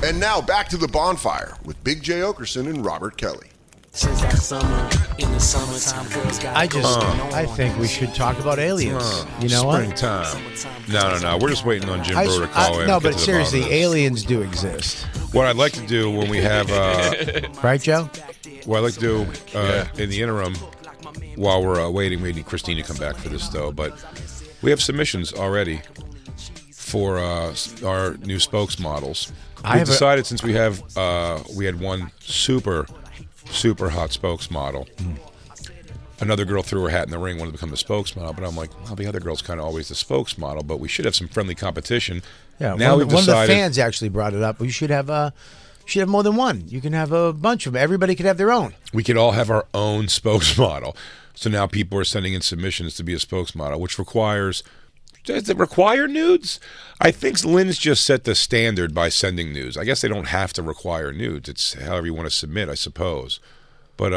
And now back to the Bonfire with Big J. Okerson and Robert Kelly. I think we should talk about aliens. You know what? Springtime. No. We're just waiting on Jim Brewer to call in. No, and get but to the seriously, bottom of this. aliens do exist. What I'd like to do when we have, Right, Joe? what I'd like to do in the interim, while we're waiting, we need Christine to come back for this, though, but we have submissions already for our new spokesmodels. We decided since we had one super hot spokesmodel. Another girl threw her hat in the ring, wanted to become the spokesmodel, but I'm like, well, the other girl's kind of always the spokesmodel, but we should have some friendly competition. Yeah. Now we've one of decided the fans actually brought it up. We should have more than one. You can have a bunch of them. Everybody could have their own. we could all have our own spokesmodel. So now people are sending in submissions to be a spokesmodel, which requires. Does it require nudes? I think Lynn's just set the standard by sending nudes. I guess they don't have to require nudes. It's however you want to submit, I suppose. But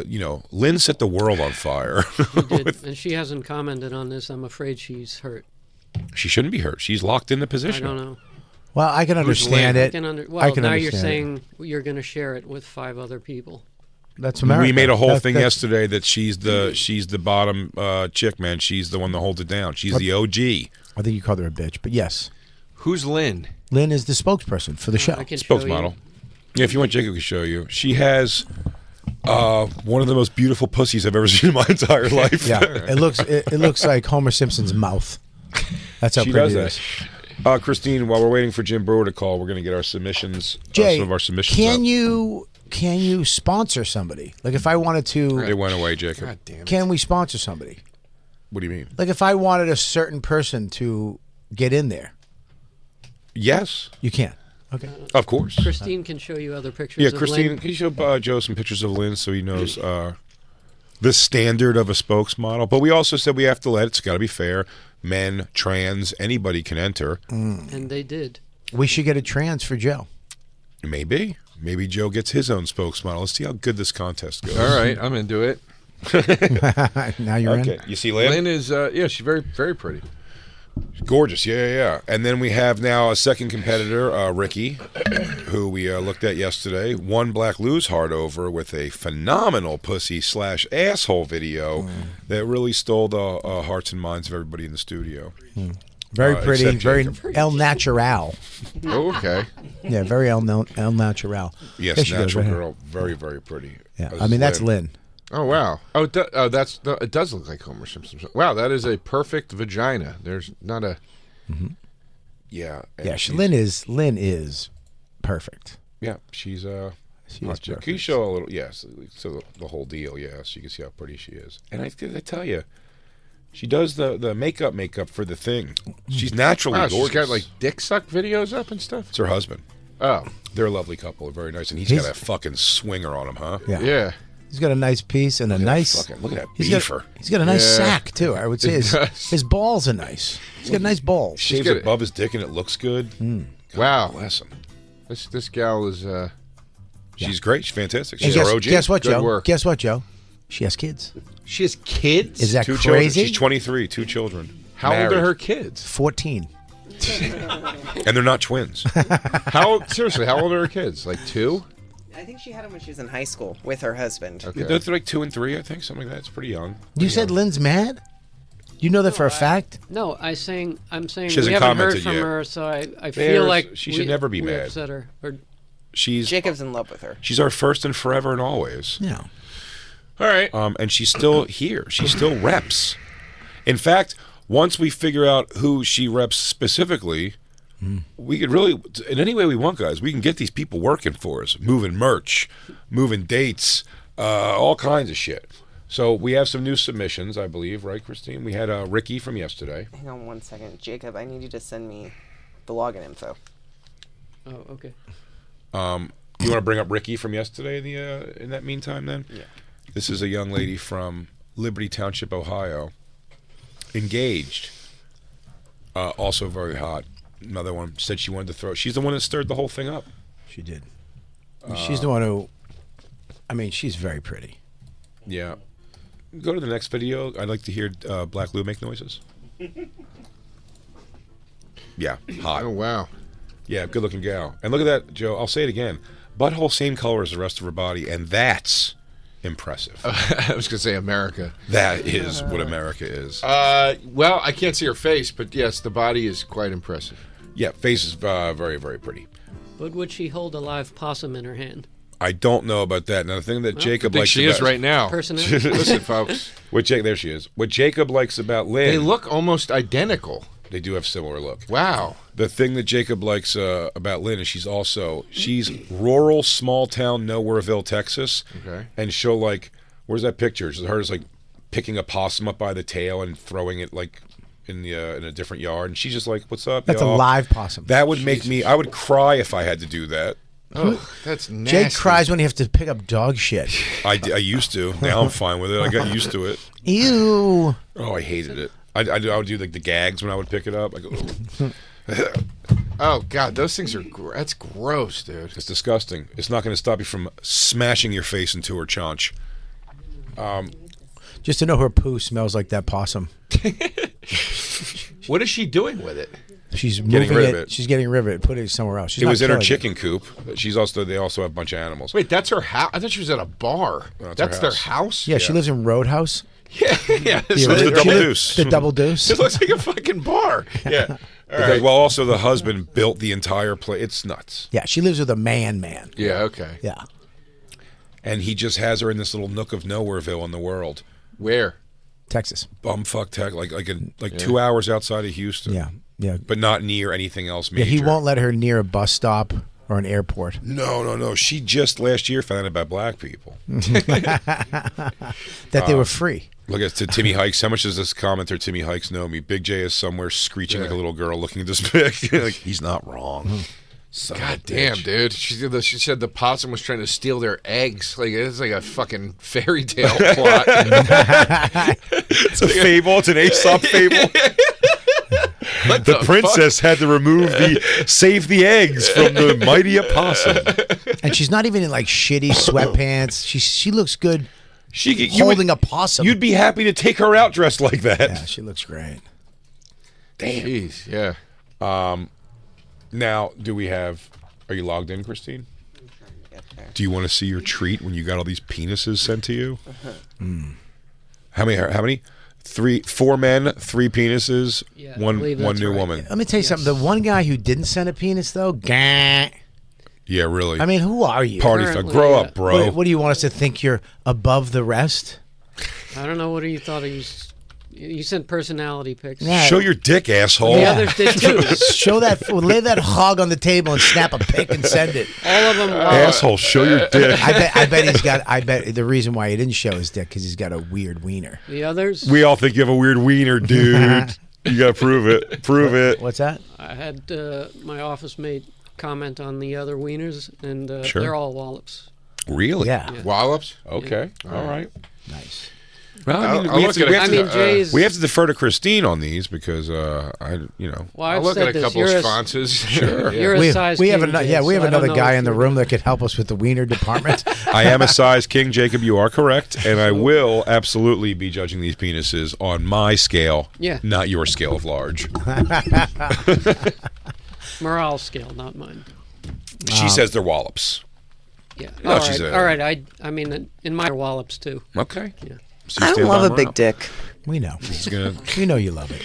you know, Lynn set the world on fire. She did, and she hasn't commented on this. I'm afraid she's hurt. She shouldn't be hurt. She's locked in the position. I don't know. Well, I can understand it. Well, now you're saying you're going to share it with 5 other people. That's America. We made a whole thing yesterday that she's the bottom chick, man. She's the one that holds it down. She's the OG. I think you called her a bitch, but yes. Who's Lynn? Lynn is the spokesperson for the show. I can show you. Spokesmodel. Yeah, if you want, Jacob can show you. She has one of the most beautiful pussies I've ever seen in my entire life. Yeah, it looks like Homer Simpson's mouth. That's how She pretty does it that. is. Christine, while we're waiting for Jim Brewer to call, we're going to get our submissions. Jay, some of our submissions. can you sponsor somebody? Like if I wanted to, It went away, Jacob. God damn it. can we sponsor somebody? What do you mean? Like if I wanted a certain person to get in there, Yes, you can. Okay. of course. Christine can show you other pictures Yeah, of Christine, Lynn. can you show Joe some pictures of Lynn so he knows the standard of a spokesmodel? But we also said we have to it's got to be fair. Men, trans, anybody can enter. And they did. We should get a trans for Joe. Maybe Joe gets his own spokesmodel. Let's see how good this contest goes. All right, I'm into it. Now you're Okay, in. you see Lynn? Lynn is, she's very, very pretty. Gorgeous, yeah. And then we have now a second competitor, Ricky, who we looked at yesterday. Won Black Lou's heart over with a phenomenal pussy/asshole video that really stole the hearts and minds of everybody in the studio. Very pretty, except very Jacob. El Natural. Oh, okay. Yeah, very El Natural. Yes, There she goes, natural right here. girl. Very, very pretty. Yeah, This I mean is that's Lynn. Oh, wow. Oh, it does look like Homer Simpson. Wow, that is a perfect vagina. There's not a... Yeah. and Yeah, she's- Lynn is perfect. Yeah, she's She hot is chick. perfect. Can you show a little? Yes, so the whole deal. Yes, you can see how pretty she is. And I tell you, she does the makeup for the thing. She's naturally Wow, gorgeous. she's got, like, dick suck videos up and stuff? It's her husband. Oh, They're a lovely couple. They're very nice, and he's He's- got a fucking swinger on him, huh? Yeah. yeah. He's got a nice piece and a nice. Fucking look at that He's beaver. got a nice Yeah. sack too. I would say He does. his balls are nice. He's got nice balls. Shaves good. above his dick, and it looks good. God Wow. bless him. This gal is... She's great. She's fantastic. And She's our OG. guess what, Good Joe? work. Guess what, Joe? She has kids. She has kids? Is that Two children. crazy? She's 23. 2 children. How old are Married. her kids? 14. And they're not twins. Seriously, how old are her kids? Like 2? I think she had him when she was in high school with her husband. Okay. They're like 2 and 3, I think, something like that. It's pretty young. You said Lynn's mad? You know that for a fact? No, I'm saying She hasn't we haven't heard commented from yet. her, so I feel There's- like she should never be we mad. upset her. Or, Jacob's in love with her. She's our first and forever and always. Yeah. All right. And she's still here. She still reps. In fact, once we figure out who she reps specifically, we could really, in any way we want, guys, we can get these people working for us, moving merch, moving dates, all kinds of shit. So we have some new submissions, I believe, right, Christine? We had Ricky from yesterday. Hang on one second. Jacob, I need you to send me the login info. oh, okay. You want to bring up Ricky from yesterday in that meantime, then? Yeah. This is a young lady from Liberty Township, Ohio. Engaged. Also very hot. Another one said she wanted to throw. She's the one that stirred the whole thing up. She did. She's the one who. I mean, she's very pretty. Yeah. Go to the next video. I'd like to hear Black Lou make noises. Yeah, hot. Oh, wow. Yeah, good looking gal. And look at that, Joe. I'll say it again. Butthole same color as the rest of her body, and that's impressive. I was going to say America. That is what America is. Well, I can't see her face, but yes, the body is quite impressive. Yeah, face is very, very pretty. But would she hold a live possum in her hand? I don't know about that. Now, the thing that Jacob I think likes she about... is right now. Personality? Listen, folks. There she is. What Jacob likes about Lynn... They look almost identical. They do have similar look. Wow. The thing that Jacob likes about Lynn is she's rural, small town, Nowhereville, Texas. Okay. And she'll where's that picture? It's her just picking a possum up by the tail and throwing it in a different yard. And she's just like, "What's up, That's y'all?" a live possum. That would make me. I would cry if I had to do that. Oh, that's nasty. Jake cries when he has to pick up dog shit. I used to. Now I'm fine with it. I got used to it. Ew. Oh, I hated it. I would do the gags when I would pick it up. I go, "Ugh." Oh, God, those things are... That's gross, dude. It's disgusting. It's not going to stop you from smashing your face into her chaunch. Just to know her poo smells like that possum. What is she doing with it? She's Getting moving rid of it. it. She's getting rid of it, putting it somewhere else. She's It not was in her killing it. chicken coop. They also have a bunch of animals. Wait, that's her house? I thought she was at a bar. No, That's her their house. house? Yeah, she lives in Roadhouse. Yeah. It's the Double Deuce. The Double Deuce. It looks like a fucking bar. Yeah. All right. Well, also the husband built the entire place. It's nuts. Yeah, she lives with a man. Yeah, okay. Yeah. And he just has her in this little nook of Nowhereville in the world. Where? Texas. Bumfuck tech, like 2 hours outside of Houston. Yeah. Yeah. But not near anything else Yeah, major. he won't let her near a bus stop or an airport. No. She just last year found out about black people. That they were free. Look at to Timmy Hikes. How much does this commenter Timmy Hikes know me? Big J is somewhere screeching like a little girl looking at this pic. Like, he's not wrong. Son of a God damn, bitch. dude. She said the possum was trying to steal their eggs. Like, it's like a fucking fairy tale plot. It's a fable. It's an Aesop fable. The princess had to save the eggs from the mighty opossum. And she's not even in shitty sweatpants. She looks good Holding a possum. You'd be happy to take her out dressed like that. Yeah, she looks great. Damn. Jeez, yeah. Now, are you logged in, Christine? Do you want to see your treat when you got all these penises sent to you? How many? 4 men, 3 penises, Yeah, I one believe that's new right. woman. Let me tell you something. The one guy who didn't send a penis, though, gah. Yeah, really. I mean, who are you? Party fuck. Apparently, Grow yeah. up, bro. What do you want us to think you're above the rest? I don't know what you thought. You sent personality pics. Yeah. Show your dick, asshole. The others did too. Show that, lay that hog on the table and snap a pic and send it. All of them. Asshole, show your dick. I bet the reason why he didn't show his dick because he's got a weird wiener. The others. We all think you have a weird wiener, dude. You gotta prove it. Prove it. What's that? I had my office mate comment on the other wieners, and Sure. they're all wallops. Really? Yeah. Wallops? Okay. All right. Nice. Well, I mean, I'll look at it. I mean, Jay's. we have to defer to Christine on these because Well, I'll I've look said at a this. couple You're sponsors. Sure. You're a size we have king, Jay, we have so I don't another know guy if in the you're room gonna- that could help us with the wiener department. I am a size king, Jacob. You are correct, and I will absolutely be judging these penises on my scale, Yeah. not your scale of large. morale scale, not mine. She says they're wallops. Yeah. No, all she's right. a- All right. I mean, in my wallops too. Okay. Yeah. So you I stand love by a big morale. dick. We know. It's gonna- We know you love it.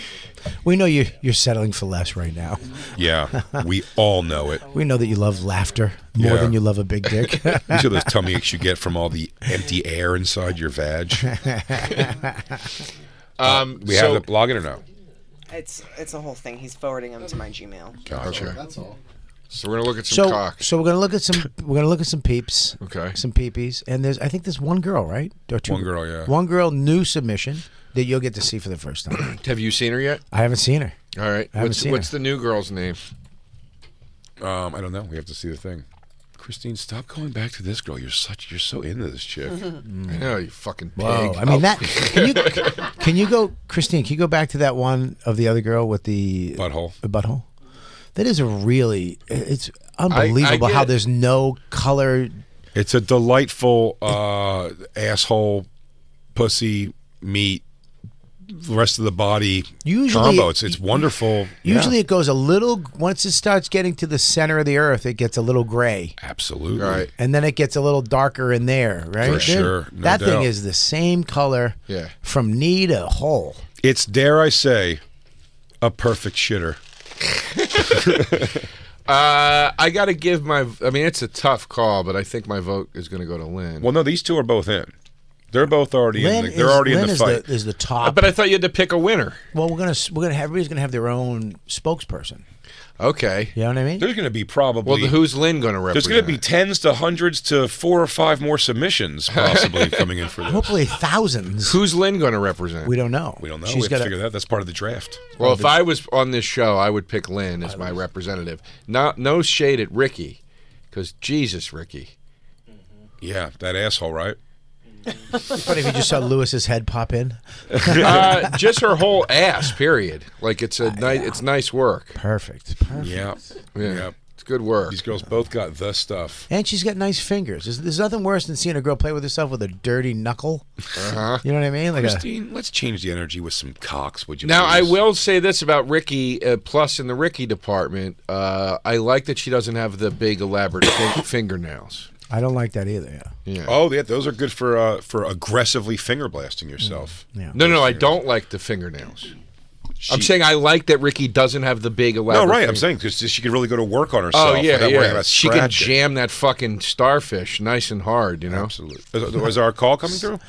We know you're settling for less right now. yeah, we all know it. We know that you love laughter more Yeah. than you love a big dick. These are those tummy aches you get from all the empty air inside your vag. We So- have to log in or no? It's a whole thing. He's forwarding them to my Gmail. Gotcha. That's all. So we're gonna look at some cock. So we're gonna look at some peeps. Okay. Some peepees, and I think there's one girl, right? Or two. One girl, yeah. One girl, new submission that you'll get to see for the first time. Have you seen her yet? I haven't seen her. All right. I haven't seen What's her. the new girl's name? I don't know. We have to see the thing. Christine, stop going back to this girl. You're so into this chick. I know, you fucking pig. Whoa! I mean that. Can you go, Christine? Can you go back to that one of the other girl with the Butthole. The butthole. That is it's unbelievable get how it. there's no color. It's a delightful asshole, pussy, meat, the rest of the body Usually- combo. It's wonderful. Usually Yeah. it goes a little, once it starts getting to the center of the earth, it gets a little gray. Absolutely. Right. And then it gets a little darker in there, right? For There- sure, no that thing doubt. is the same color Yeah. from knee to hole. It's, dare I say, a perfect shitter. I got to give my. I mean, it's a tough call, but I think my vote is going to go to Lynn. Well, no, these two are both in. They're both already Lynn in. They're already Lynn in the is fight. is the top. But I thought you had to pick a winner. Well, we're gonna everybody's gonna have their own spokesperson. Okay. You know what I mean? There's going to be probably. Well, who's Lynn going to There's represent? going to be tens to hundreds to 4 or 5 more submissions possibly coming in for this. Hopefully thousands. Who's Lynn going to represent? We don't know. We don't know. She's We have to got figure that. That's part of the draft. Well, if I was on this show, I would pick Lynn as my representative. No shade at Ricky, because Jesus, Ricky. Yeah, that asshole, right? Funny if you just saw Lewis's head pop in. Just her whole ass. Period. Like it's nice work. Perfect. Yeah. Yeah. Yeah. It's good work. These girls both got the stuff. And she's got nice fingers. There's nothing worse than seeing a girl play with herself with a dirty knuckle. Uh-huh. You know what I mean? Like Christine, let's change the energy with some cocks, would you Now, I please? will say this about Ricky, plus in the Ricky department, I like that she doesn't have the big elaborate fingernails. I don't like that either. Yeah. Yeah. Oh, yeah, those are good for aggressively finger blasting yourself. Yeah. No, I don't like the fingernails. I'm saying I like that Ricky doesn't have the big elaborate. No, right. I'm finger- saying because she could really go to work on herself. Oh yeah, without worrying yeah. about She can scratching. jam that fucking starfish nice and hard, you know. Absolutely. Was our call coming through?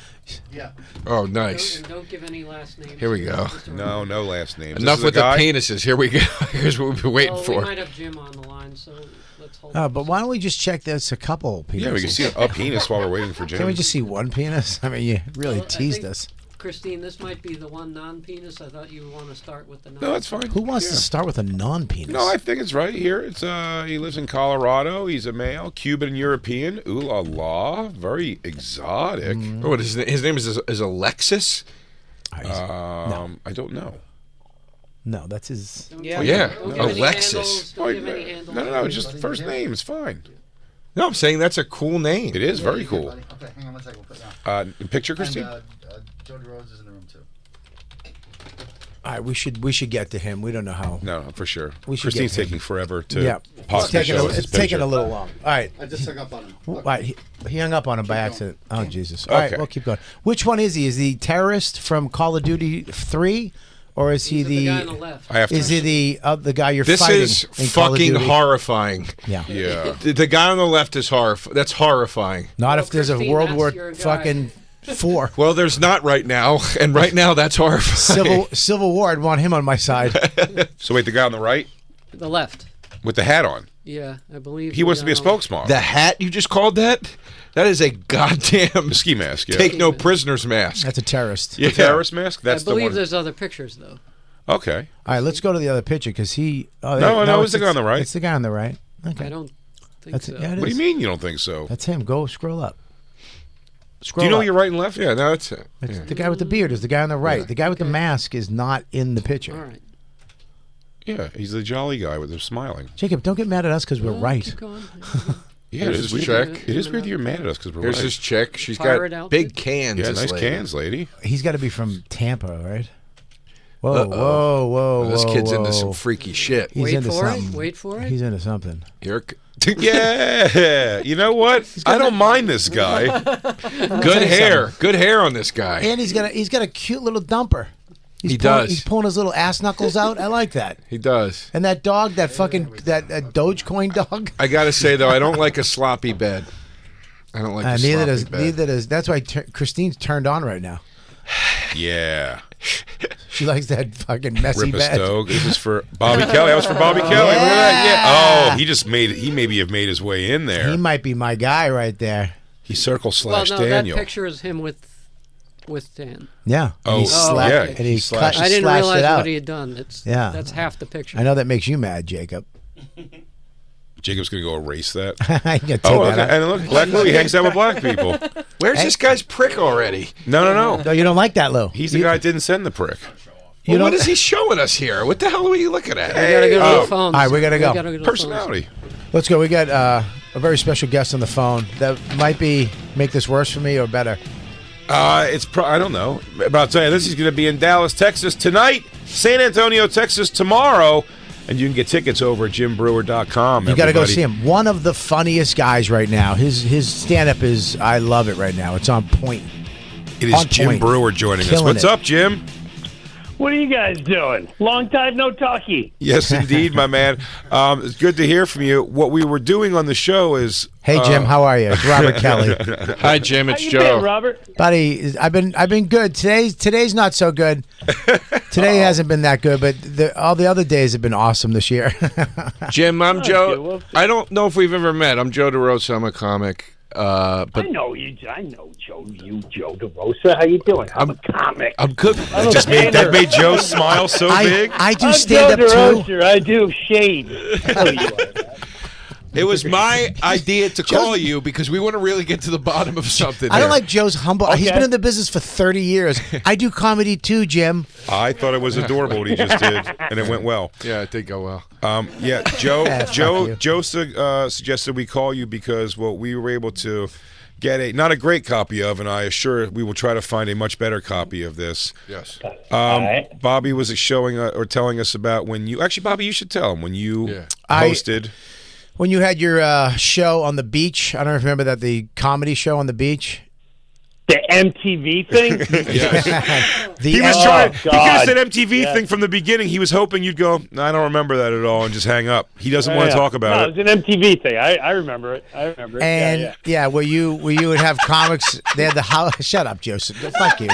Oh, nice. Don't give any last names. Here we go. Just a No, reminder. no last names. Enough This with is a the guy? penises. Here we go. Here's what we've been waiting Well, for. we might have Jim on the line, so let's hold. But why don't we just check there's a couple penises? Yeah, we can see a penis while we're waiting for Jim. Can we just see one penis? I mean, you really Well, I teased think- us. Christine, this might be the one non-penis. I thought you would want to start with the non. No, that's fine. Who wants to start with a non-penis? No, I think it's right here. It's he lives in Colorado. He's a male, Cuban and European. Ooh la la, very exotic. Oh, what is his name is Alexis? I don't know. No, that's his. Yeah. Yeah, Don't give any Alexis. handles, don't give any handles. No, just first name. It's fine. No, I'm saying that's a cool name. It is very cool. Okay, hang on one second. We'll put it down. Picture, Christine. And Jody Rhodes is in the room too. All right, we should get to him. We don't know how. No, for sure. We should Christine's get him. taking forever to Yeah, possibly show us his it's taking picture. a little long. All right. I just hung up on him. All Look. right, he hung up on him by accident. Oh Jesus! All right, Okay. we'll keep going. Which one is he? Is he terrorist from Call of Duty 3, or is he He's the guy on the the? left. I have to. Is he the guy you're This fighting? is in Call of fucking Duty? horrifying. Yeah. Yeah. The guy on the left is horrifying. That's horrifying. Not Well, if there's a Christine, World that's War your guy. fucking 4. Well, there's not right now, and right now that's horrifying. Civil War. I'd want him on my side. So wait, the guy on the right The left. with the hat on. Yeah, I believe. He wants to be a spokesman. spokesman. The hat you just called that? That is a goddamn The ski mask. Yeah. take no prisoners mask. That's a terrorist. The terrorist mask. I That's the believe one. there's other pictures though. Okay. All right, let's go to the other picture because he. Oh, No, it's the guy on the right. It's the guy on the right. Okay. I don't think That's so. it. Yeah, it What do is. you mean you don't think so? That's him. Go scroll up. Do Scroll you know up. your right and left? Yeah, no, that's it. It's Yeah. the guy with the beard is the guy on the right. The guy with the mask is not in the picture. All right. Yeah, he's the jolly guy with the smiling. Jacob, don't get mad at us because we're Well, right. keep going. Yeah, Here's it is his weird. check. It is weird that you're mad at us because we're Here's right. his chick. She's Pirate got outfit. big cans. Yeah, this nice lady. cans, lady. He's got to be from Tampa, right? Whoa, whoa, whoa, This whoa, kid's whoa. into some freaky shit. He's Wait into for it. something. Wait for it. He's into something. You're Yeah, you know what? I don't mind this guy. good hair. Good hair on this guy. And he's got a cute little dumper. He does. He's pulling his little ass knuckles out. I like that. He does. And that dog, that Dogecoin dog. I gotta say though, I don't like a sloppy bed. I don't like a Neither sloppy does. bed. Neither does. That's why Christine's turned on right now. Yeah. She likes that fucking messy Rip a bed. Stoke. This is for Bobby Kelly. That was for Bobby Kelly. Look at that. Yeah. Oh, he just made it. He maybe have made his way in there. He might be my guy right there. He circle Well, slash no, Daniel. that picture is him with Dan. Yeah. Oh, and he oh, slapped, yeah. and he He slashed- cut, I didn't slashed realize it out. what he had done. That's half the picture. I know that makes you mad, Jacob. Jacob's gonna go erase that. I can take Oh, that okay. out. And look, Black Louie hangs out with black people. Where's this guy's prick already? No. No, you don't like that, Lou. He's the guy that didn't send the prick. You Well, what don't- is he showing us here? What the hell are you looking at? We gotta go to Oh. the phones. All right, we gotta go. to the phones. Personality. Let's go. We got a very special guest on the phone that might make this worse for me or better. I don't know. But I'll tell you, this is going to be in Dallas, Texas tonight, San Antonio, Texas tomorrow, and you can get tickets over at jimbrewer.com. You got to go see him. One of the funniest guys right now. His stand-up is, I love it right now. It's on point. It is Jim Brewer joining us. What's up, Jim? What are you guys doing? Long time no talkie. Yes, indeed, my man. It's good to hear from you. What we were doing on the show is... Hey, Jim, how are you? It's Robert Kelly. Hi, Jim. It's How you Joe. been, Robert? Buddy, I've been good. Today's not so good. Today hasn't been that good, but all the other days have been awesome this year. Jim, I'm good. Joe. Well, I don't know if we've ever met. I'm Joe DeRosa. I'm a comic. But I know you. I know Joe. You, Joe DeRosa. How you doing? I'm a comic. I'm good. That made Joe smile so big. I do I'm stand Joe up too. DeRosa. I do shades. Oh, you are. It was my idea to call you because we want to really get to the bottom of something. I don't here. like Joe's humble. He's Okay. been in the business for 30 years. I do comedy too, Jim. I thought it was adorable what he just did, and it went well. Yeah, it did go well. Joe. Fuck you. Joe suggested we call you because we were able to get not a great copy of, and I assure we will try to find a much better copy of this. Yes. right. Bobby was showing or telling us about when you actually, Bobby, you should tell him when you I- hosted. When you had your show on the beach, I don't remember that, the comedy show on the beach. The MTV thing. He was trying. He could have God. said MTV thing from the beginning. He was hoping you'd go, "No, I don't remember that at all," and just hang up. He doesn't want to talk about no, it. it was an MTV thing. I remember it. And where you would have comics. They had the house. Shut up, Joseph. Fuck you.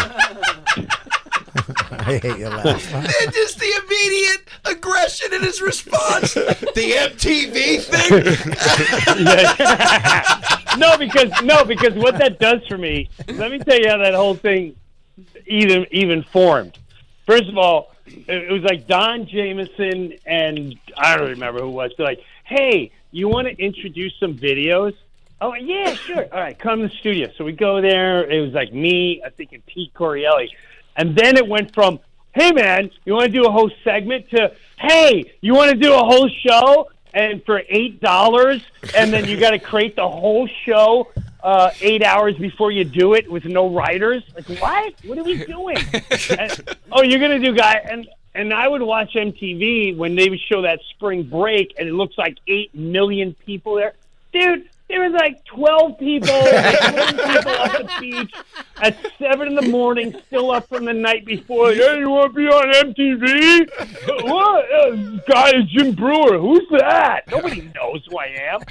I hate your laugh. And just the immediate aggression in his response. The MTV thing. No, because what that does for me. Let me tell you how that whole thing even formed. First of all, it was like Don Jameson and I don't remember who it was. They're like, "Hey, you want to introduce some videos?" Oh yeah, sure. All right, come to the studio. So we go there. It was like me, I think, and Pete Corielli. And then it went from, "Hey, man, you want to do a whole segment?" to, "Hey, you want to do a whole show? And for $8, and then you got to create the whole show 8 hours before you do it with no writers." Like, what? What are we doing? Oh, you're going to do and I would watch MTV when they would show that spring break, and it looks like 8 million people there. Dude, there was like 12 people, 20 people off the beach at 7 in the morning, still up from the night before. "Hey, you want to be on MTV? What? Guy is Jim Brewer. Who's that?" Nobody knows who I am.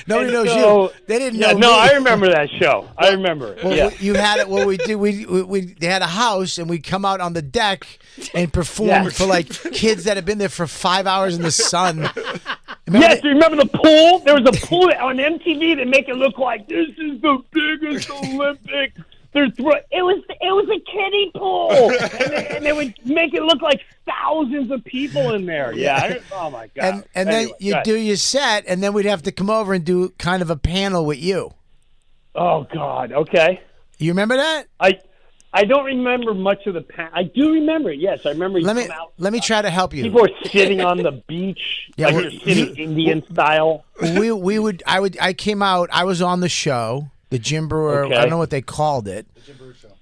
Nobody knows so, you. They didn't know. No, me. I remember that show. I remember it. Well, Yeah. you had it. What we did, they had a house, and we'd come out on the deck and perform Yes. for like kids that had been there for 5 hours in the sun. Remember Yes, you remember the pool? There was a pool on MTV that make it look like this is the biggest Olympic. It was a kiddie pool, and they would make it look like thousands of people in there. Yeah. Oh my god. And Anyway, then you go ahead. do your set, and then we'd have to come over and do kind of a panel with you. Oh god. Okay. You remember that? I don't remember much of the I do remember it. Yes, I remember. You Let me come out. let me try to help you. People were sitting on the beach, Yeah, like well, you're sitting Indian style. I came out. I was on the show, the Jim Brewer. Okay. I don't know what they called it.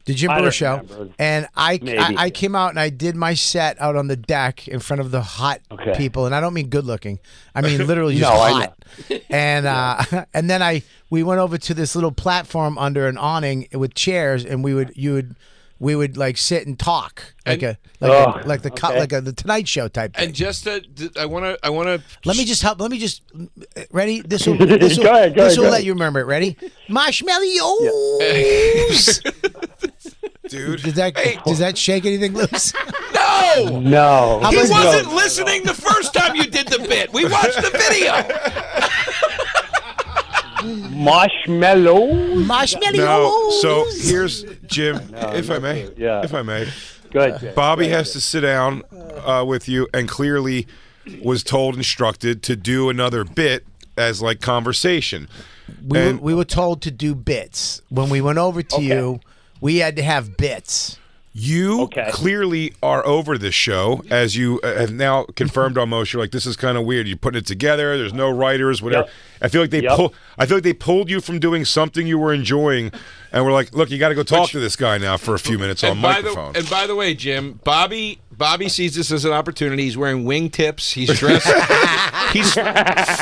The Jim I Brewer don't show. remember. And Maybe. I came out and I did my set out on the deck in front of the hot Okay. people, and I don't mean good looking. I mean literally just No, I hot. And and then we went over to this little platform under an awning with chairs, and we would like sit and talk like the Tonight Show type thing. And just I want to. Let me just ready. This will Go ahead, let you remember it. Ready? Marshmallows. Dude. Does that shake anything loose? No. No. How He about- wasn't listening the first time you did the bit. We watched the video. Marshmallows. Marshmallows. No, so here's Jim, if I may. Yeah. If I may. Go ahead, Jay. Bobby has to sit down with you and clearly was instructed to do another bit as like conversation. We were told to do bits when we went over to you. We had to have bits. You clearly are over this show, as you have now confirmed almost. You're like, this is kind of weird. You're putting it together. There's no writers, whatever. Yep. I feel like they pulled you from doing something you were enjoying, and we're like, look, you got to go talk to this guy now for a few minutes on microphone. And by the way, Jim, Bobby sees this as an opportunity. He's wearing wingtips. He's dressed. He's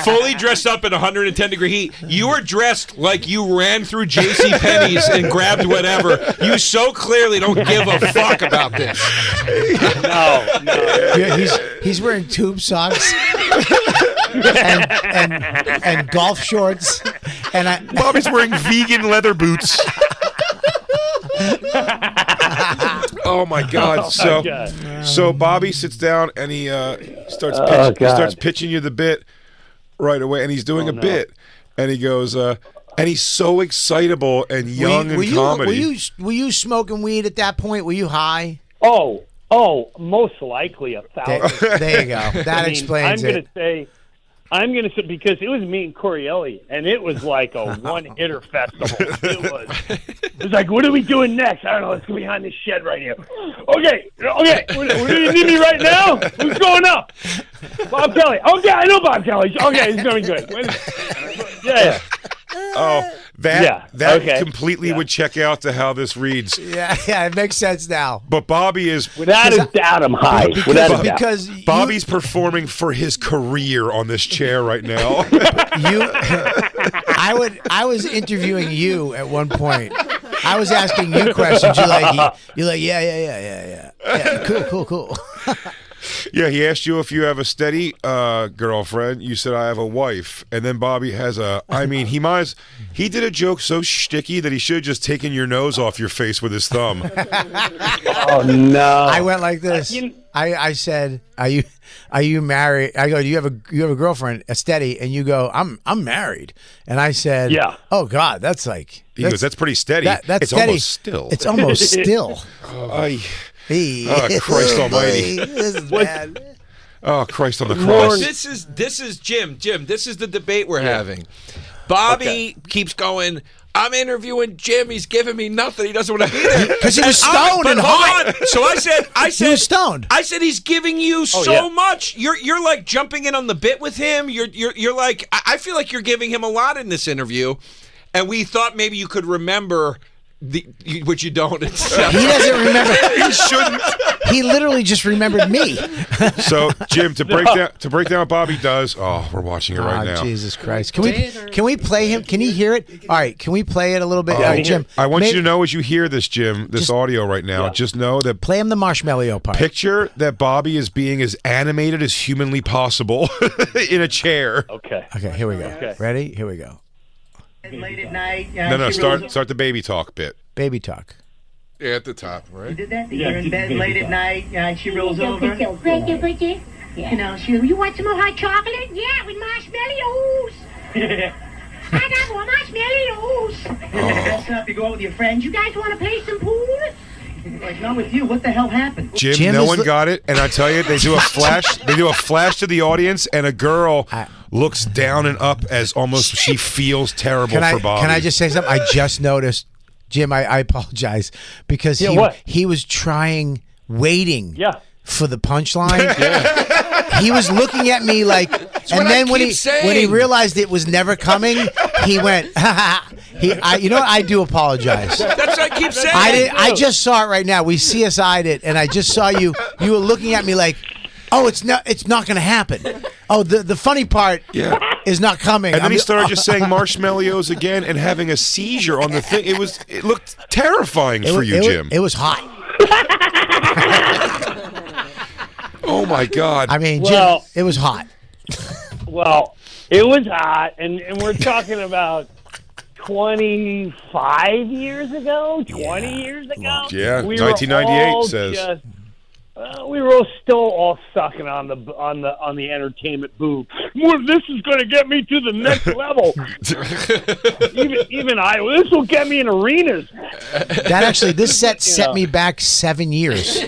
fully dressed up in 110 degree heat. You are dressed like you ran through J.C. Penney's and grabbed whatever. You so clearly don't give a fuck about this. No. Yeah, he's wearing tube socks and golf shorts, and Bobby's wearing vegan leather boots. Oh my God! So Bobby sits down and he starts pitching you the bit right away, and he's doing a bit, and he goes, and he's so excitable and young and comedy. Were you smoking weed at that point? Were you high? Oh, most likely 1,000. There you go. That explains it. I'm gonna say because it was me and Corielli, and it was like a one-hitter festival. It was like, what are we doing next? I don't know. Let's go behind this shed right here. Okay. Do you need me right now? Who's going up? Bob Kelly. Okay, I know Bob Kelly. Okay, he's gonna be good. Wait a minute. Yeah. Oh, that completely would check out to how this reads. Yeah, it makes sense now. But Bobby is without a doubt, I'm high. Because Bobby's performing for his career on this chair right now. I was interviewing you at one point. I was asking you questions. You're like, yeah. Cool. Yeah, he asked you if you have a steady girlfriend. You said I have a wife, and then Bobby has a. I mean, he did a joke so shticky that he should have just taken your nose off your face with his thumb. Oh no! I went like this. I said, "Are you married?" I go, "Do you have a girlfriend, a steady?" And you go, "I'm married." And I said, "Yeah." Oh God, that's like. He goes, "That's pretty steady. That's it's steady. Almost still. It's almost still." Oh, Christ Almighty! This is bad. Oh, Christ on the cross! This is Jim. This is the debate we're having. Bobby keeps going. I'm interviewing Jim. He's giving me nothing. He doesn't want to be there because he was stoned and hot. So I said, he was stoned. I said he's giving you so much. You're like jumping in on the bit with him. You're like I feel like you're giving him a lot in this interview, and we thought maybe you could remember. Which you don't. He doesn't remember. He shouldn't. He literally just remembered me. So, Jim, to break down what Bobby does. Oh, we're watching it right now. Jesus Christ! Can we play him? Can he hear it? All right. Can we play it a little bit, Jim? I want you to know as you hear this, Jim, this audio right now. Yeah. Just know that. Play him the marshmallow part. Picture that Bobby is being as animated as humanly possible in a chair. Okay. Here we go. Okay. Ready? Here we go. Late at night. No, start the baby talk bit. Baby talk. Yeah, at the top, right? You did that? You're in bed late at night, and she rolls over. You know, you want some more hot chocolate? Yeah, with marshmallows. I got more marshmallows. Dress up, you go out with your friends. You guys want to play some pool? Like, not with you. What the hell happened? Jim no one got it, and I tell you, they do a flash. They do a flash to the audience, and a girl looks down and up as almost she feels terrible for Bobby. Can I just say something? I just noticed, Jim. I apologize because he was waiting for the punchline. He was looking at me like, and then when he realized it was never coming, he went. You know what? I do apologize. That's what I keep saying. I just saw it right now. We CSI'd it, and I just saw you. You were looking at me like, oh, it's not going to happen. Oh, the funny part is not coming. And then he started just saying marshmallows again and having a seizure on the thing. It looked terrifying for you, Jim. It was hot. Oh my God! I mean, Jim, it was hot. Well, it was hot, and we're talking about 25 years ago, 20 years ago. Yeah, we 1998 says. We were still all sucking on the entertainment booth. Well, this is going to get me to the next level. even this will get me in arenas. This set me back 7 years.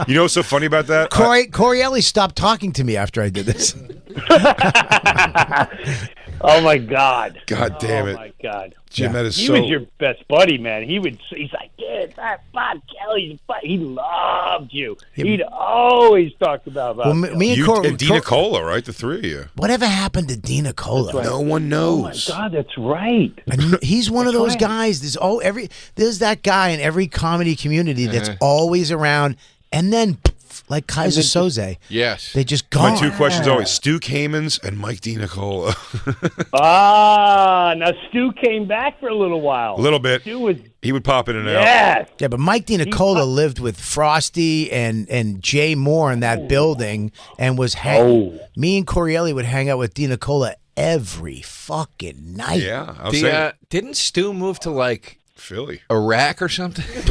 You know what's so funny about that? Corielli stopped talking to me after I did this. Oh my God. God damn it. Oh my God. Jim, that is He so. was your best buddy, man. He's like, yeah, that Bob Kelly's buddy. He loved you. He'd always talk about Bob Kelly. Me and You Cor- and Dina Cola, right? The three of you. Whatever happened to Dina Cola? No one Oh my knows. God, that's right. And he's one of That's those right. guys. There's that guy in every comedy community that's always around, and then like Kaiser Soze, Yes. they just gone. My two questions always: Stu Kamens and Mike Dina Cola. Now Stu came back for a little while. A little bit. Stu was He would pop in and out. yes. Yeah, but Mike Dina Cola lived with Frosty and Jay Moore in that building, and was me and Corielli would hang out with Dina Cola every fucking night. Yeah, I'll say Didn't Stu move to like Philly, Iraq or something? No,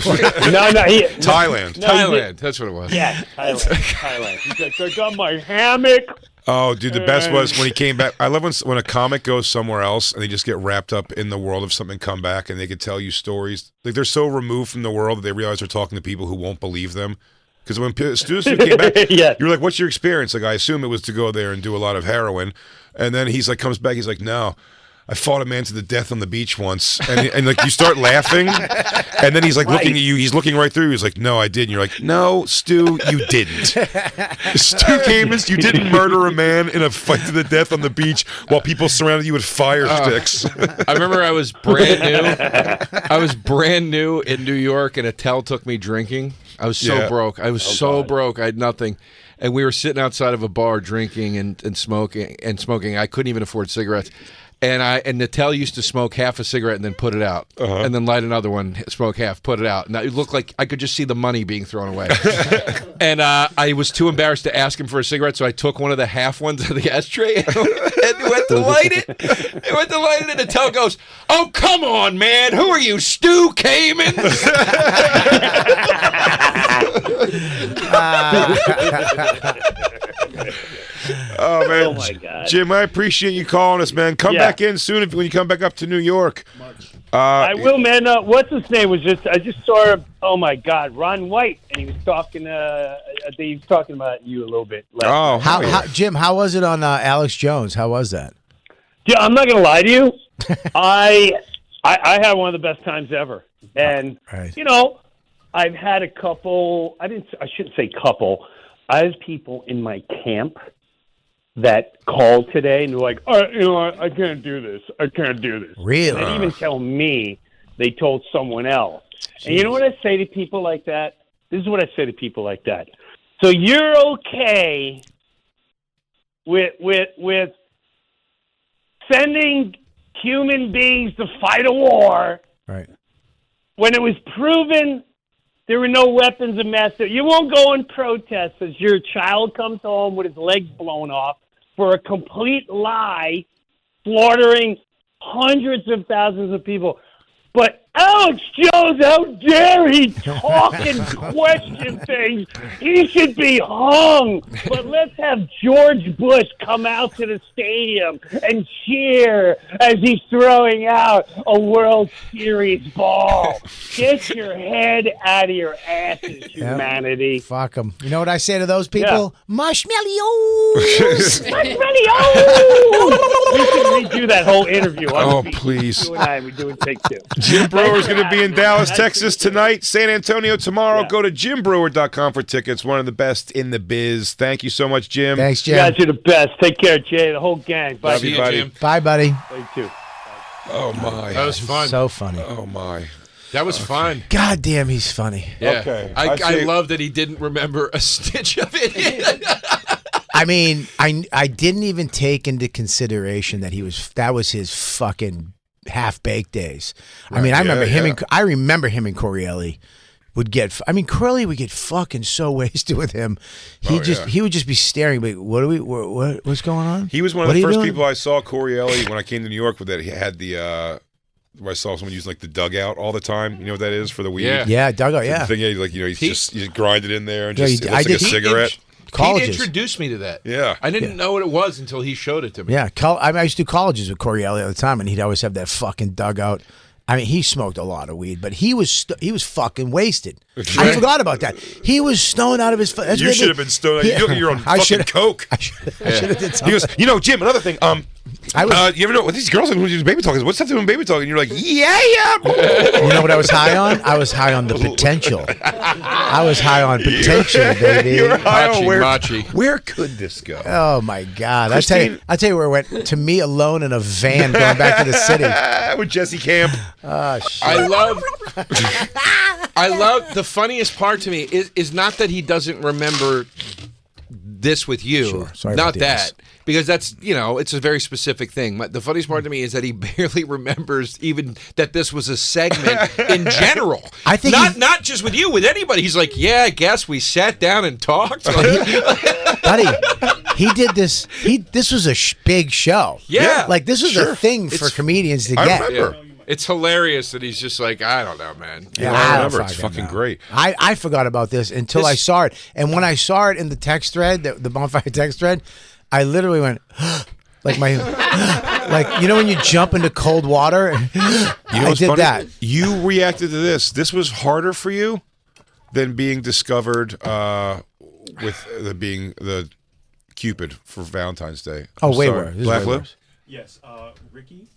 Thailand. Thailand. That's what it was. Yeah, Thailand. He's like, I got my hammock. Oh, dude, the best was when he came back. I love when a comic goes somewhere else and they just get wrapped up in the world of something, come back, and they could tell you stories. Like they're so removed from the world that they realize they're talking to people who won't believe them. Because when Stu came back, you were like, "What's your experience?" Like, I assume it was to go there and do a lot of heroin. And then he's like, comes back, he's like, "No, I fought a man to the death on the beach once," and like you start laughing, and then he's like looking at you. He's looking right through you. He's like, "No, I didn't." You're like, "No, Stu, you didn't." Stu Kamens, you didn't murder a man in a fight to the death on the beach while people surrounded you with fire sticks. I remember I was brand new. I was brand new in New York, and Attell took me drinking. I was so broke. I was broke. I had nothing. And we were sitting outside of a bar drinking and smoking. I couldn't even afford cigarettes. And Nattel used to smoke half a cigarette and then put it out, and then light another one, smoke half, put it out. And it looked like I could just see the money being thrown away. And I was too embarrassed to ask him for a cigarette, so I took one of the half ones out of the ashtray and went to light it. And Nattel goes, "Oh, come on, man! Who are you, Stu Kamens?" Oh man, Oh my God. Jim, I appreciate you calling us, man. Come back in soon when you come back up to New York. I will, man. What's his name? I just saw him. Oh my God, Ron White, and he was talking. I think he was talking about you a little bit. Jim, how was it on Alex Jones? How was that? Yeah, I'm not gonna lie to you. I had one of the best times ever, and you know, I've had a couple. I shouldn't say couple. I have people in my camp that called today and they're like, I can't do this. I can't do this. Really? They didn't even tell me. They told someone else. Jeez. And you know what I say to people like that? This is what I say to people like that. So you're okay with sending human beings to fight a war, right? When it was proven there were no weapons of mass destruction. You won't go and protest as your child comes home with his legs blown off for a complete lie, slaughtering hundreds of thousands of people. But Alex Jones, how dare he talk and question things? He should be hung. But let's have George Bush come out to the stadium and cheer as he's throwing out a World Series ball. Get your head out of your asses, humanity. Fuck them. You know what I say to those people? Marshmallows! Marshmallows! We should redo that whole interview. Oh, please. You and I, we're doing take two. Jim Brewer is going to be in Dallas, Texas tonight, San Antonio tomorrow. Go to jimbrewer.com for tickets. One of the best in the biz. Thank you so much, Jim. Thanks, Jim. You guys are the best. Take care, Jay, the whole gang. Bye, Love you, buddy. Jim. Bye, buddy. Love you too. Oh, my. That was fun. So funny. Oh, my. That was fun. God damn, he's funny. Yeah. Okay. I love that he didn't remember a stitch of it. I mean, I didn't even take into consideration that that was his fucking half-baked days. I mean, I remember him and Corielli would get. I mean, Corielli would get fucking so wasted with him. He would just be staring. But what's going on? He was one of the first people I saw, Corielli, when I came to New York with that. He had the. Where I saw someone use like the dugout all the time. You know what that is for the weed? Yeah, dugout. Yeah. The thing, you just grind it in there and just it looks like a cigarette. He introduced me to that. Yeah. I didn't know what it was until he showed it to me. Yeah, I used to do colleges with Corielli all the time, and he'd always have that fucking dugout. I mean, he smoked a lot of weed, but he was fucking wasted. I forgot about that. He was stoned out of his. You should have been stoned. You're on fucking coke. I should have did something. He goes, Jim. Another thing. You ever know what these girls who do baby talk? What's that doing baby talk? And you're like, yeah. You know what I was high on? I was high on the potential. I was high on potential, baby. You were high on Machi. where could this go? Oh my God! Christine- I tell you where it went. To me alone in a van going back to the city. With Jesse Camp. Oh shit! I love the funniest part to me is not that he doesn't remember this with you. Sure. Sorry not about that. this. Because that's, it's a very specific thing. The funniest part to me is that he barely remembers even that this was a segment in general. I think not just with you, with anybody. He's like, yeah, I guess we sat down and talked. Buddy, he did this. This was a big show. Yeah. Like this was a thing for comedians to I get. remember. Yeah. It's hilarious that he's just like, I don't know, man. Yeah, I I remember. don't It's fucking great. I forgot about this until I saw it, and when I saw it in the text thread, the Bonfire text thread, I literally went like when you jump into cold water. I did that. You reacted to this. This was harder for you than being discovered with being the Cupid for Valentine's Day. Oh, I'm way sorry. worse. This is Black way Lou? worse. Yes, Ricky,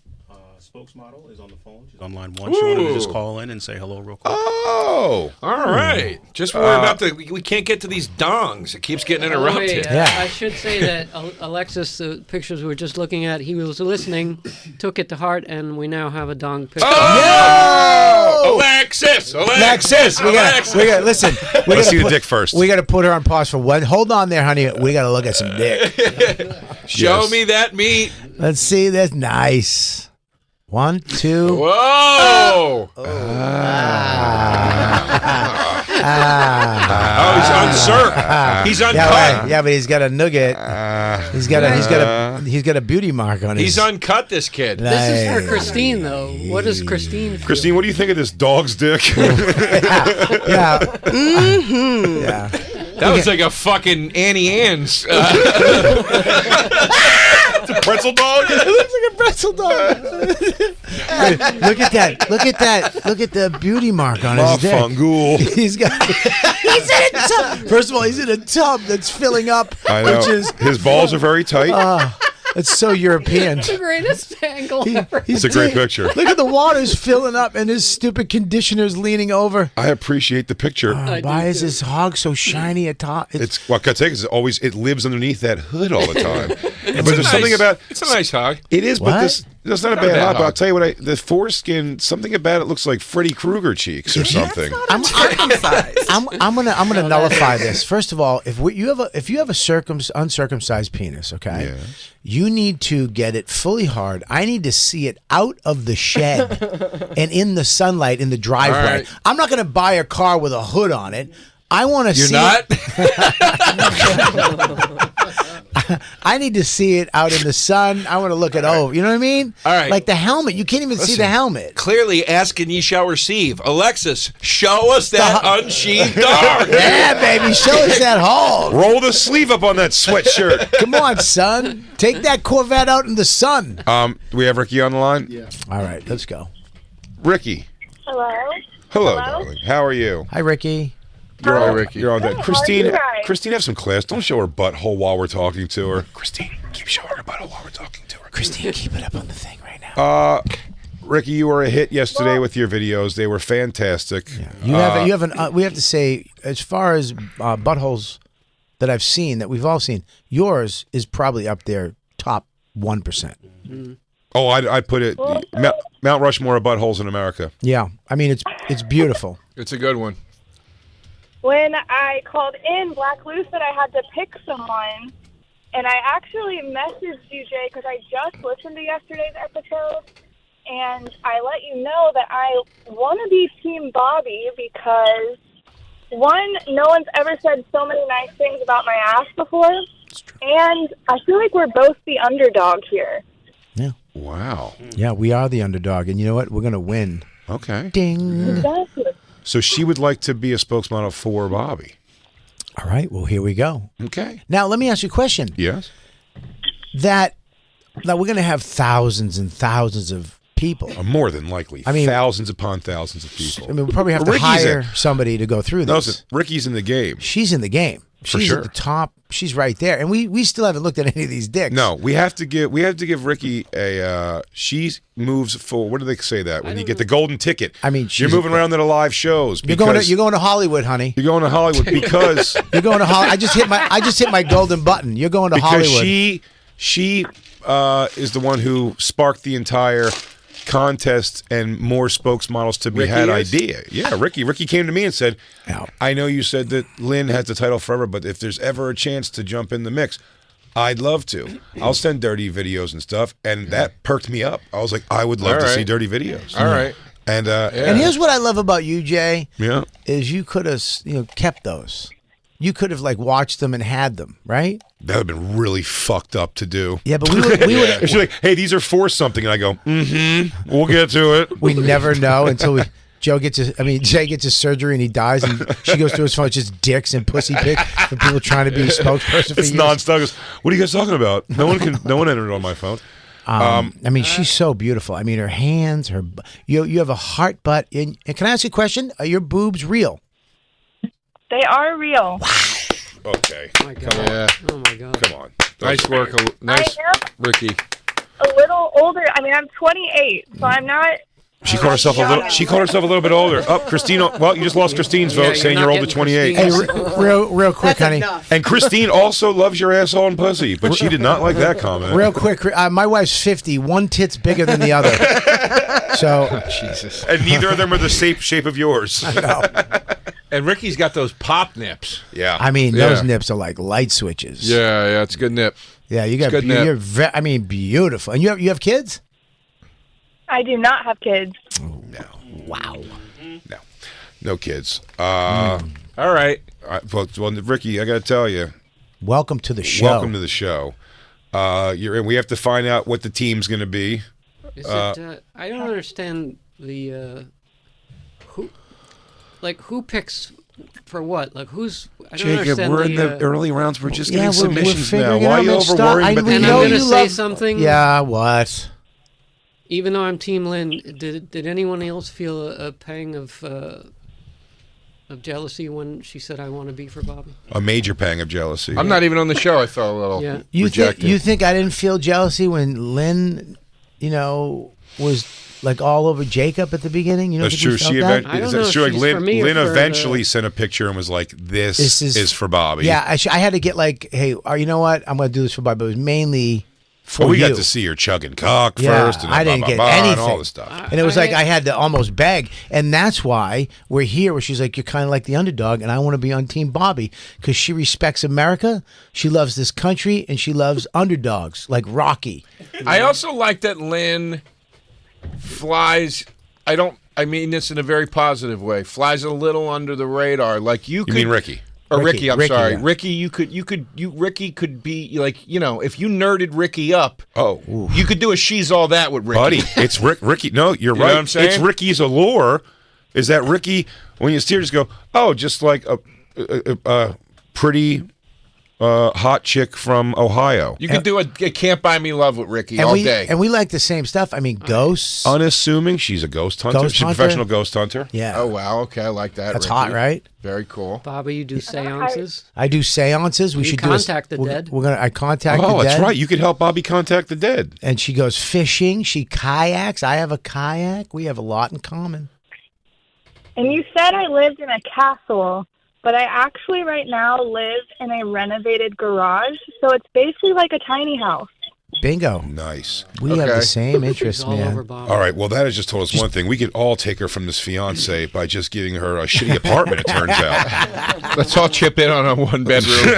Spokesmodel, is on the phone. She's on line 1. She wanted to just call in and say hello real quick. Oh, all right. Just worry about we can't get to these dongs. It keeps getting interrupted. I should say that Alexis, the pictures we were just looking at, he was listening, took it to heart, and we now have a dong picture. Oh! Alexis! We got listen. Let's see the dick first. We got to put her on pause for one. Hold on there, honey. We got to look at some dick. Show me that meat. Let's see. That's nice. 1, 2. Whoa! Oh, he's unserved. He's uncut. Yeah, but he's got a nugget. He's got a beauty mark on his. He's uncut. This kid. This is for Christine, though. What does Christine feel? Christine, what do you think of this dog's dick? Yeah. Mm-hmm. Yeah. That was like a fucking Annie Ann's. It's a pretzel dog? It looks like a pretzel dog. Look at that. Look at the beauty mark on his dick. Fungool. He's in a tub. First of all, he's in a tub that's filling up. I know. Which is, his balls are very tight. It's so European. The greatest angle ever. It's a great picture. Look at the water's filling up and his stupid conditioner's leaning over. I appreciate the picture. Why is this hog so shiny at top? It's what I take is always it lives underneath that hood all the time. But there's something about it's a nice hog. It is, What? but that's not a bad hog. But I'll tell you what, the foreskin, something about it looks like Freddy Krueger cheeks or something. I'm gonna nullify this. First of all, if you have a uncircumcised penis, okay, Yes. you need to get it fully hard. I need to see it out of the shed and in the sunlight in the driveway. Right. I'm not gonna buy a car with a hood on it. I want to see. You're not? I need to see it out in the sun. I want to look it over. You know what I mean? All right. Like the helmet. You can't even see the helmet. Clearly, ask and ye shall receive. Alexis, show us that unsheathed dog. Yeah, baby. Show us that hog. Roll the sleeve up on that sweatshirt. Come on, son. Take that Corvette out in the sun. Do we have Ricky on the line? Yeah. All right, let's go. Ricky. Hello, darling. How are you? Hi, Ricky. You're Hi, on, Ricky. You're on that. How are Christine, you guys? Christine, have some class. Don't show her butthole while we're talking to her. Christine, keep showing her butthole while we're talking to her. Christine, keep it up on the thing right now. Ricky, you were a hit yesterday with your videos. They were fantastic. You have an. We have to say, as far as buttholes that I've seen, that we've all seen, yours is probably up there, top 1%. Oh, I'd put it Mount Rushmore of buttholes in America. Yeah, I mean it's beautiful. It's a good one. When I called in, Black Lou said I had to pick someone, and I actually messaged you, Jay, because I just listened to yesterday's episode, and I let you know that I want to be Team Bobby because, one, no one's ever said so many nice things about my ass before, and I feel like we're both the underdog here. Yeah. Wow. Yeah, we are the underdog, and you know what? We're gonna win. Okay. Ding. Exactly. So she would like to be a spokesmodel for Bobby. All right. Well, here we go. Okay. Now, let me ask you a question. Yes. That we're going to have thousands and thousands of people. More than likely. I mean, thousands upon thousands of people. I mean, we'll probably have to Ricky's hire somebody to go through No, this. listen, Ricky's in the game. She's in the game. She's sure. at the top. She's right there, and we still haven't looked at any of these dicks. No, we have to give Ricky a. She moves full. What do they say that when you get the golden ticket? I mean, you're moving around to the live shows. You're going to Hollywood, honey. You're going to Hollywood because you're going to Hollywood. I just hit my golden button. You're going to Hollywood. She is the one who sparked the entire contest and more spokesmodels to be Ricky had is? idea. Yeah, Ricky came to me and said, I know you said that Lynn has the title forever, but if there's ever a chance to jump in the mix, I'd love to. I'll send dirty videos and stuff, and that perked me up. I was like, I would love to see dirty videos. All right. And and here's what I love about you, Jay. Yeah. Is you could have kept those. You could have watched them and had them, right? That would have been really fucked up to do. Yeah, but we would. She's like, hey, these are for something, and I go, we'll get to it. We never know until Jay gets his surgery and he dies, and she goes through his phone, it's just dicks and pussy pics for people trying to be a spokesperson for It's years. nonstop. Goes, what are you guys talking about? No one entered it on my phone. I mean, she's so beautiful. I mean, her hands, you have a heart butt. And can I ask you a question? Are your boobs real? They are real. Okay. Oh my God. Yeah. Oh my God. Come on. Nice work. Nice, I am Ricky. a little older. I mean, I'm 28, so I'm not. She called herself a little bit older. Christine. Well, you just lost Christine's vote, saying you're older 28. Hey, real quick, honey. And Christine also loves your asshole and pussy, but she did not like that comment. Real quick, my wife's 50. One tit's bigger than the other. So Jesus. And neither of them are the shape of yours. I know. And Ricky's got those pop nips. Yeah. I mean, those nips are like light switches. Yeah, it's a good nip. Yeah, you got. I mean, beautiful. And you have kids? I do not have kids. No. Wow. No kids. All right. Well, Ricky, I got to tell you. Welcome to the show. Welcome to the show. We have to find out what the team's going to be. Is it? I don't understand the who picks for what? Like who's? I don't Jacob, understand we're in the early rounds. We're just getting we're submissions now. figuring it Why are out, you man. over Stop. worrying about And the I'm going to you say love- something. Yeah, what? Even though I'm Team Lynn, did anyone else feel a pang of jealousy when she said, "I want to be for Bobby"? A major pang of jealousy. I'm not even on the show. I felt a little rejected. You think I didn't feel jealousy when Lynn, was like all over Jacob at the beginning? You know, That's true. That's true. Like Lynn eventually sent a picture and was like, "This is for Bobby." Yeah, I had to get like, hey, you know what? I'm going to do this for Bobby. But it was mainly for we you. got to see her chugging cock Yeah, first, and I didn't get and anything. all this stuff. And it was like I had to almost beg, and that's why we're here. Where she's like, "You're kind of like the underdog, and I want to be on Team Bobby because she respects America, she loves this country, and she loves underdogs like Rocky." I also like that Lynn flies. I mean this in a very positive way. Flies a little under the radar. Like you mean Ricky? Or Ricky, I'm sorry. Yeah. Ricky, Ricky could be like, if you nerded Ricky up, you could do a she's all that with Ricky. Buddy, it's Ricky. No, you're You right. know what I'm saying? It's Ricky's allure. Is that Ricky, when you see her, just go, just like a pretty hot chick from Ohio. You could do a Can't Buy Me Love with Ricky all day. And we like the same stuff. I mean, ghosts. Unassuming. She's a ghost hunter. She's a professional ghost hunter. Yeah. Oh, wow. Okay, I like that. That's Ricky. hot, right? Very cool. Bobby, you do seances. I do seances. We should contact do the dead. I contact the dead. Oh, that's right. You could help Bobby contact the dead. And she goes fishing. She kayaks. I have a kayak. We have a lot in common. And you said I lived in a castle, but I actually right now live in a renovated garage, so it's basically like a tiny house. Bingo. Nice. We have the same interests, man. All right. Well, that has just told us one thing. We could all take her from this fiance by just giving her a shitty apartment, it turns out. Let's all chip in on a one bedroom.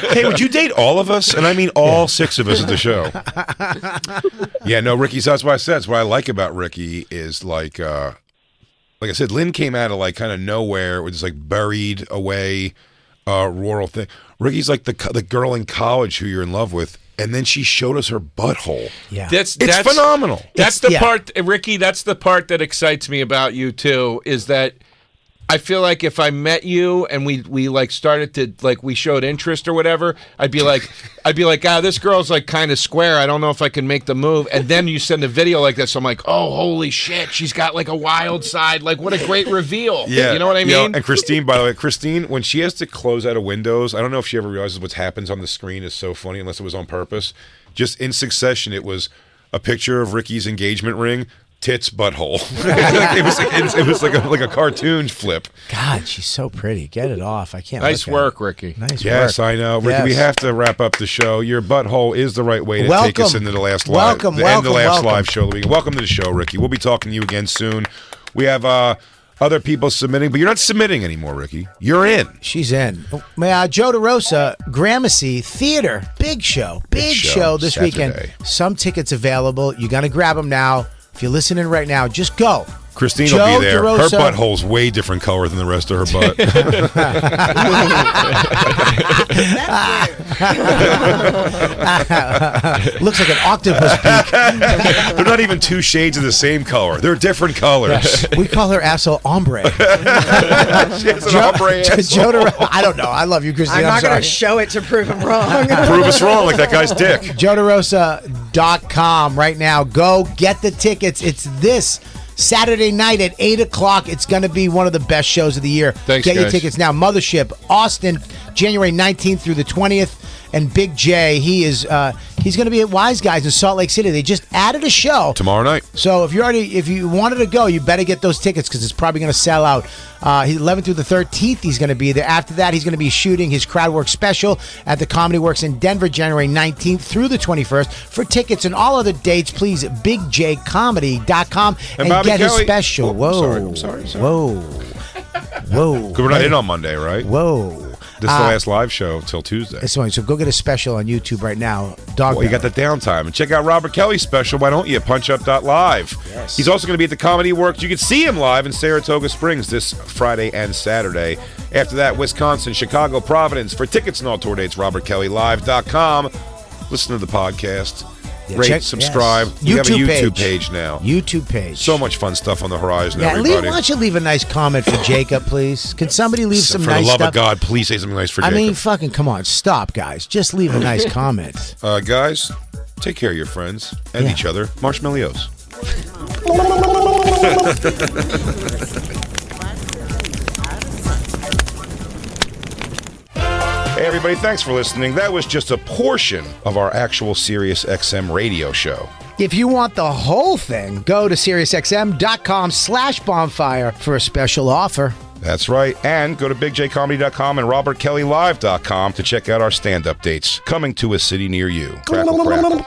Hey, would you date all of us? And I mean all 6 of us at the show. Yeah, no, Ricky, that's what I said. That's what I like about Ricky is like I said, Lynn came out of like kind of nowhere. It was like buried away, rural thing. Ricky's like the girl in college who you're in love with, and then she showed us her butthole. Yeah, that's phenomenal. That's the part, Ricky. That's the part that excites me about you too. Is that I feel like if I met you and we like started to like we showed interest or whatever, I'd be like, this girl's like kind of square. I don't know if I can make the move. And then you send a video like this, so I'm like, oh, holy shit, she's got like a wild side. Like, what a great reveal. Yeah, you know what I mean? And Christine, by the way, when she has to close out of Windows, I don't know if she ever realizes what happens on the screen is so funny unless it was on purpose. Just in succession, it was a picture of Ricky's engagement ring. Tits, butthole. it was like a cartoon flip. God, she's so pretty. Get it off. I can't. Nice work, Ricky. Nice work. Yes, I know, Ricky. Yes. We have to wrap up the show. Your butthole is the right way to take us into the last live. Live show of the week. Welcome to the show, Ricky. We'll be talking to you again soon. We have other people submitting, but you're not submitting anymore, Ricky. You're in. She's in. Joe DeRosa, Gramercy Theater, big show this Saturday. weekend. Some tickets available. You got to grab them now. If you're listening right now, just go. Christine Joe will be there. DeRosa. Her butthole's way different color than the rest of her butt. Looks like an octopus beak. They're not even two shades of the same color. They're different colors. We call her asshole ombre. She has an ombre asshole. Joe DeRosa. I don't know. I love you, Christine. I'm not going to show it to prove him wrong. Prove us wrong like that guy's dick. JoeDeRosa.com right now. Go get the tickets. It's this Saturday night at 8 o'clock. It's going to be one of the best shows of the year. Thanks, Get your guys. tickets now. Mothership, Austin, January 19th through the 20th. And Big J, he's going to be at Wise Guys in Salt Lake City. They just added a show Tomorrow night. So if you wanted to go, you better get those tickets because it's probably going to sell out. 11th through the 13th, he's going to be there. After that, he's going to be shooting his Crowdwork special at the Comedy Works in Denver, January 19th through the 21st. For tickets and all other dates, please bigjcomedy.com and Bobby get his Kelly. special. I'm sorry. Whoa. Because we're not in on Monday, right? Whoa. This is the last live show till Tuesday. It's funny. So go get a special on YouTube right now. Well, you got the downtime. And check out Robert Kelly's special, why don't you? PunchUp.live. Yes. He's also going to be at the Comedy Works. You can see him live in Saratoga Springs this Friday and Saturday. After that, Wisconsin, Chicago, Providence. For tickets and all tour dates, robertkellylive.com. Listen to the podcast. Rate, subscribe. Yes. We have a YouTube page now. YouTube page. So much fun stuff on the horizon, Yeah, everybody. why don't you leave a nice comment for Jacob, please? Can somebody leave some For nice the love stuff? of God, please say something nice for Jacob. I mean, fucking come on. Stop, guys. Just leave a nice comment. Guys, take care of your friends and each other. Marshmallows. Hey everybody, thanks for listening. That was just a portion of our actual Sirius XM radio show. If you want the whole thing, go to SiriusXM.com/bonfire for a special offer. That's right. And go to bigjcomedy.com and robertkellylive.com to check out our stand-up dates coming to a city near you. Crackle, crackle.